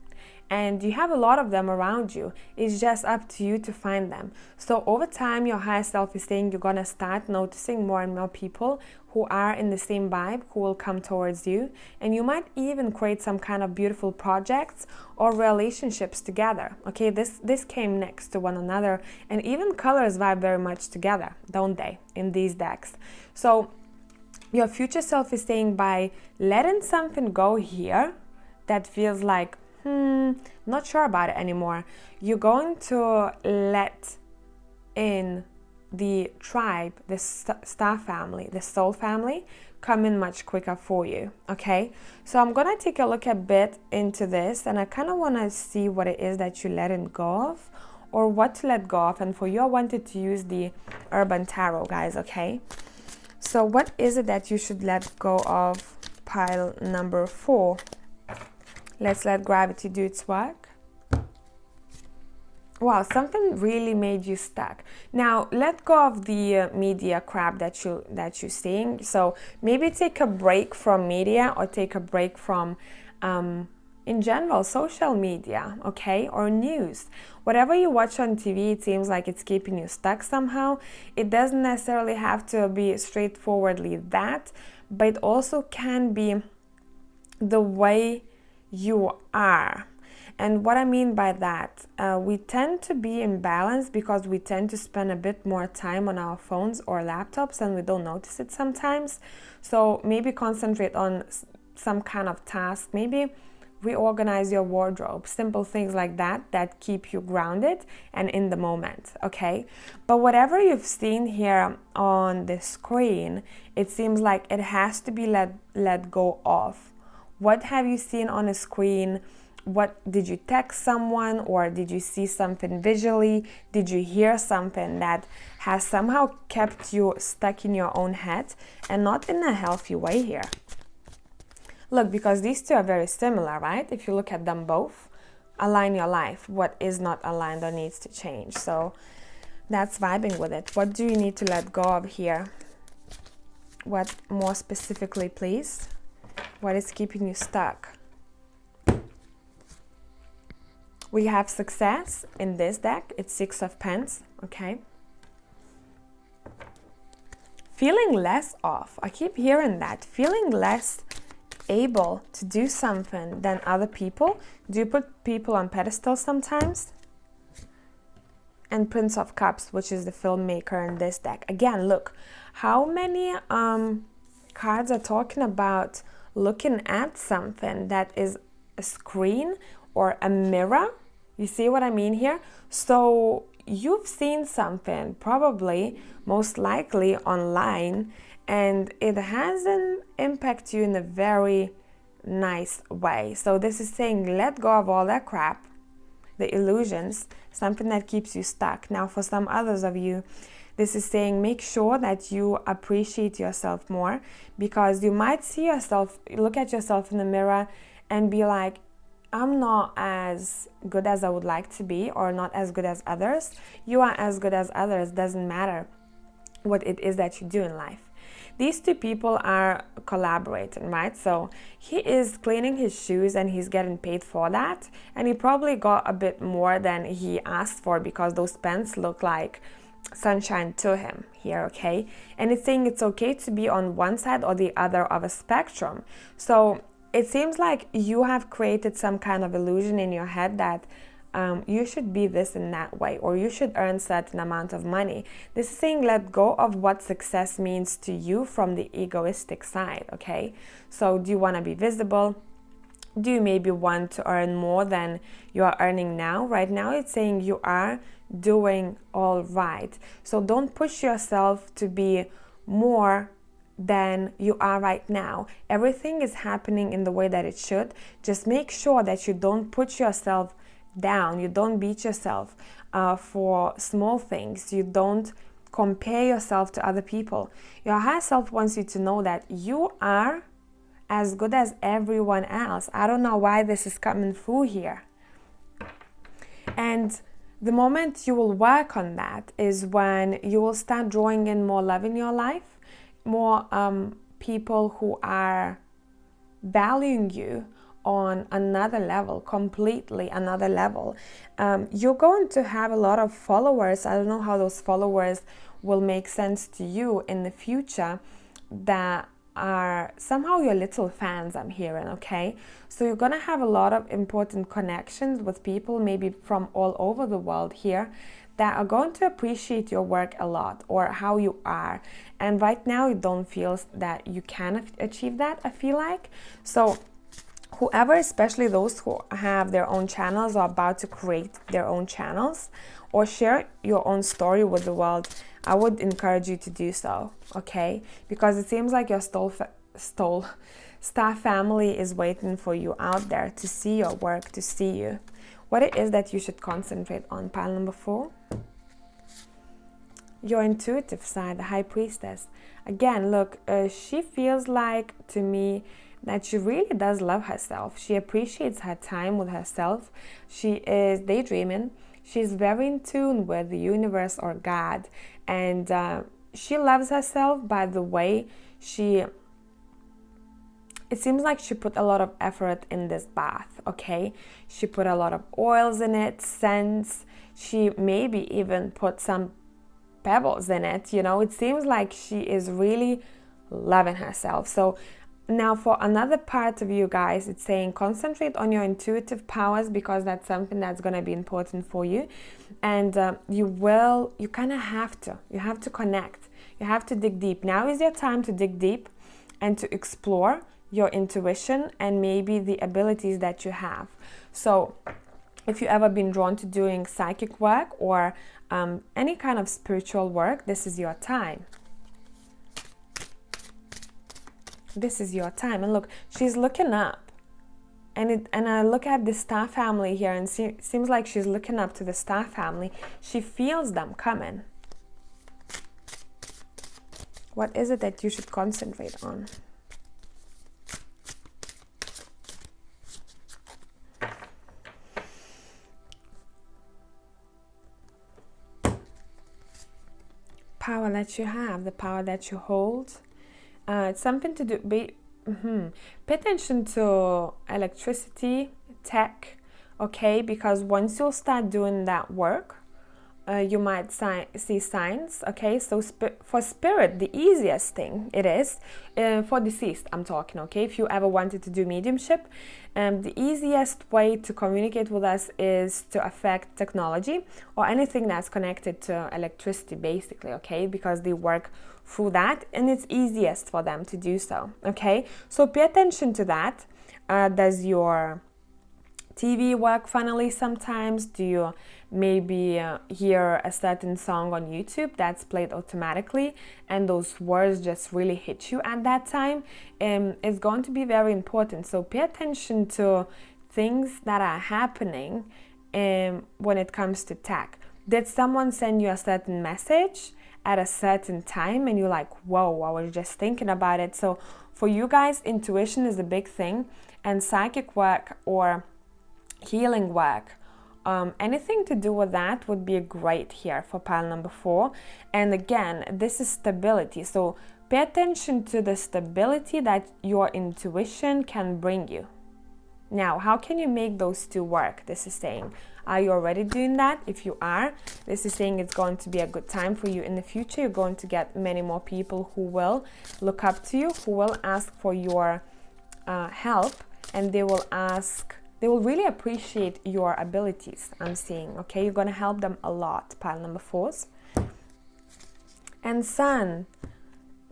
and you have a lot of them around you. It's just up to you to find them. So over time, your higher self is saying you're gonna start noticing more and more people who are in the same vibe, who will come towards you, and you might even create some kind of beautiful projects or relationships together. Okay, this came next to one another, and even colors vibe very much together, don't they, in these decks? So your future self is saying by letting something go here that feels like, not sure about it anymore, you're going to let in the tribe, the star family, the soul family, come in much quicker for you, okay? So I'm gonna take a look a bit into this, and I kind of want to see what it is that you're letting go of, or what to let go of. And for you, I wanted to use the Urban Tarot, guys, okay? So what is it that you should let go of, pile number 4? Let's let gravity do its work. Wow, something really made you stuck. Now, let go of the media crap that you're seeing. So maybe take a break from media, or take a break from, in general, social media, okay, or news. Whatever you watch on TV, it seems like it's keeping you stuck somehow. It doesn't necessarily have to be straightforwardly that, but it also can be the way you are. And what I mean by that, we tend to be imbalanced because we tend to spend a bit more time on our phones or laptops, and we don't notice it sometimes. So maybe concentrate on some kind of task. Maybe reorganize your wardrobe, simple things like that that keep you grounded and in the moment, okay? But whatever you've seen here on the screen, it seems like it has to be let go of. What have you seen on a screen? What did you text someone, or did you see something visually? Did you hear something that has somehow kept you stuck in your own head, and not in a healthy way here? Look, because these two are very similar, right? If you look at them both, align your life. What is not aligned or needs to change? So that's vibing with it. What do you need to let go of here? What more specifically, please? What is keeping you stuck? We have success in this deck. It's 6 of Pents, okay? Feeling less off. I keep hearing that. Feeling less able to do something than other people. Do you put people on pedestals sometimes? And Prince of Cups, which is the filmmaker in this deck. Again, look, how many cards are talking about looking at something that is a screen or a mirror? You see what I mean here? So you've seen something, probably, most likely online, and it hasn't impacted you in a very nice way. So this is saying let go of all that crap, the illusions, something that keeps you stuck. Now, for some others of you, this is saying make sure that you appreciate yourself more, because you might see yourself, look at yourself in the mirror and be like, I'm not as good as I would like to be, or not as good as others. You are as good as others. Doesn't matter what it is that you do in life. These two people are collaborating, right? So he is cleaning his shoes and he's getting paid for that. And he probably got a bit more than he asked for, because those pants look like sunshine to him here, okay? And it's saying it's okay to be on one side or the other of a spectrum. So it seems like you have created some kind of illusion in your head that you should be this in that way, or you should earn certain amount of money. This is saying let go of what success means to you from the egoistic side, okay? So do you want to be visible? Do you maybe want to earn more than you are earning now? Right now it's saying you are doing all right. So don't push yourself to be more than you are right now. Everything is happening in the way that it should. Just make sure that you don't put yourself down. You don't beat yourself for small things. You don't compare yourself to other people. Your higher self wants you to know that you are as good as everyone else. I don't know why this is coming through here. And the moment you will work on that is when you will start drawing in more love in your life, more people who are valuing you on another level, completely another level. You're going to have a lot of followers. I don't know how those followers will make sense to you in the future, that are somehow your little fans, I'm hearing, okay? So you're gonna have a lot of important connections with people, maybe from all over the world here, that are going to appreciate your work a lot, or how you are. And right now you don't feel that you can achieve that, I feel like. So whoever, especially those who have their own channels or about to create their own channels or share your own story with the world, I would encourage you to do so, okay? Because it seems like your star family is waiting for you out there to see your work, to see you. What it is that you should concentrate on, pile number 4? Your intuitive side, the High Priestess. Again, look, she feels like, to me, that she really does love herself. She appreciates her time with herself. She is daydreaming. She's very in tune with the universe or God. And she loves herself by the way it seems like she put a lot of effort in this bath, okay? She put a lot of oils in it, scents. She maybe even put some pebbles in it, you know? It seems like she is really loving herself. So now for another part of you guys, it's saying concentrate on your intuitive powers, because that's something that's going to be important for you. And you kind of have to connect. You have to dig deep. Now is your time to dig deep and to explore your intuition and maybe the abilities that you have. So if you've ever been drawn to doing psychic work or any kind of spiritual work, this is your time. This is your time. And look, she's looking up. And I look at the star family here, and seems like she's looking up to the star family. She feels them coming. What is it that you should concentrate on? Power that you have, the power that you hold. It's something to do. Pay attention to electricity, tech, okay? Because once you'll start doing that work, you might see signs, okay? So for spirit, the easiest thing it is, for deceased I'm talking, okay? If you ever wanted to do mediumship, the easiest way to communicate with us is to affect technology or anything that's connected to electricity, basically, okay? Because they work through that, and it's easiest for them to do so, okay? So pay attention to that. Does your TV work funnily sometimes? Do you maybe hear a certain song on YouTube that's played automatically and those words just really hit you at that time? It's going to be very important. So pay attention to things that are happening when it comes to tech. Did someone send you a certain message at a certain time and you're like, whoa, I was just thinking about it? So for you guys, intuition is a big thing, and psychic work or healing work, anything to do with that would be great here for pile number 4. And again, this is stability. So pay attention to the stability that your intuition can bring you. Now, how can you make those two work? This is saying, are you already doing that? If you are, this is saying it's going to be a good time for you in the future. You're going to get many more people who will look up to you, who will ask for your help, and they will really appreciate your abilities, I'm seeing, okay? You're going to help them a lot, pile number 4s. And Sun,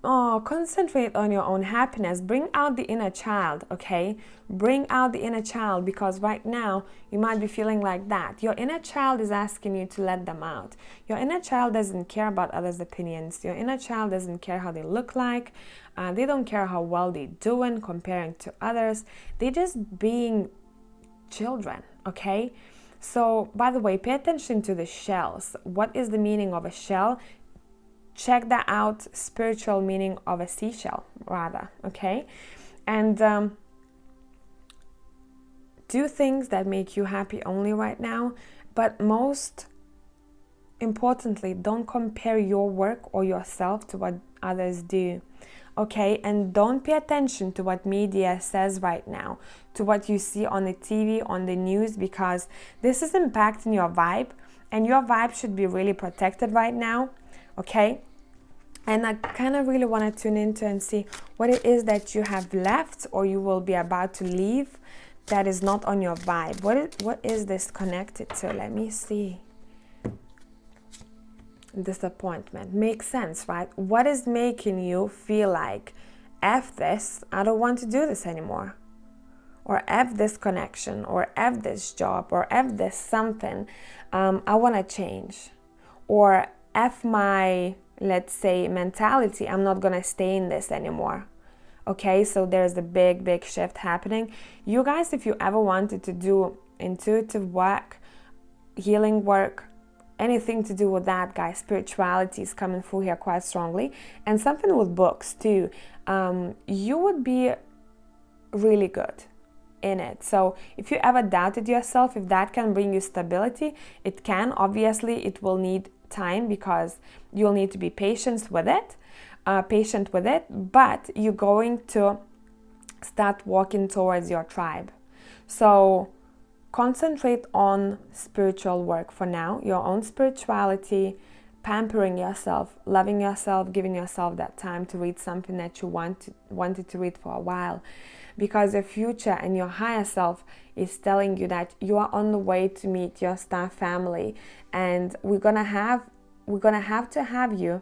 concentrate on your own happiness. Bring out the inner child, okay? Bring out the inner child, because right now you might be feeling like that. Your inner child is asking you to let them out. Your inner child doesn't care about others' opinions. Your inner child doesn't care how they look like. They don't care how well they're doing comparing to others. They're just being children, okay? So, by the way, pay attention to the shells. What is the meaning of a shell? Check that out. Spiritual meaning of a seashell, rather, okay? And do things that make you happy only right now, but most importantly, don't compare your work or yourself to what others do. okay? And don't pay attention to what media says right now, to what you see on the TV, on the news, because this is impacting your vibe, and your vibe should be really protected right now, okay? And I kind of really want to tune into and see what it is that you have left or you will be about to leave that is not on your vibe. What is this connected to? Let me see. Disappointment. Makes sense, right? What is making you feel like, F this, I don't want to do this anymore? Or F this connection, or F this job, or F this something, I want to change. Or F my, let's say, mentality, I'm not going to stay in this anymore. Okay, so there's a big shift happening. You guys, if you ever wanted to do intuitive work, healing work, anything to do with that, guys, spirituality is coming through here quite strongly. And something with books too. You would be really good in it. So if you ever doubted yourself, if that can bring you stability, it can. Obviously, it will need time because you'll need to be patient with it, but you're going to start walking towards your tribe. So concentrate on spiritual work for now, your own spirituality, pampering yourself, loving yourself, giving yourself that time to read something that you wanted to read for a while, because your future and your higher self is telling you that you are on the way to meet your star family, and we're gonna have to have you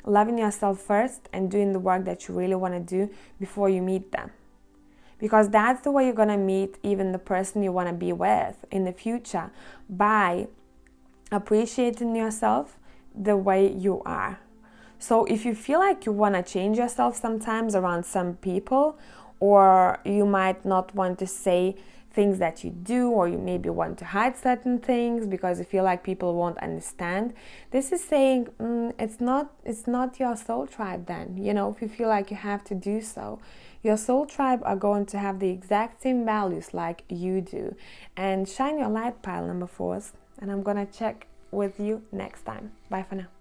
loving yourself first and doing the work that you really want to do before you meet them. Because that's the way you're going to meet even the person you want to be with in the future, by appreciating yourself the way you are. So if you feel like you want to change yourself sometimes around some people, or you might not want to say things that you do, or you maybe want to hide certain things because you feel like people won't understand, this is saying it's not your soul tribe then. You know, if you feel like you have to do so, your soul tribe are going to have the exact same values like you do. And shine your light, pile number 4s, and I'm gonna check with you next time. Bye for now.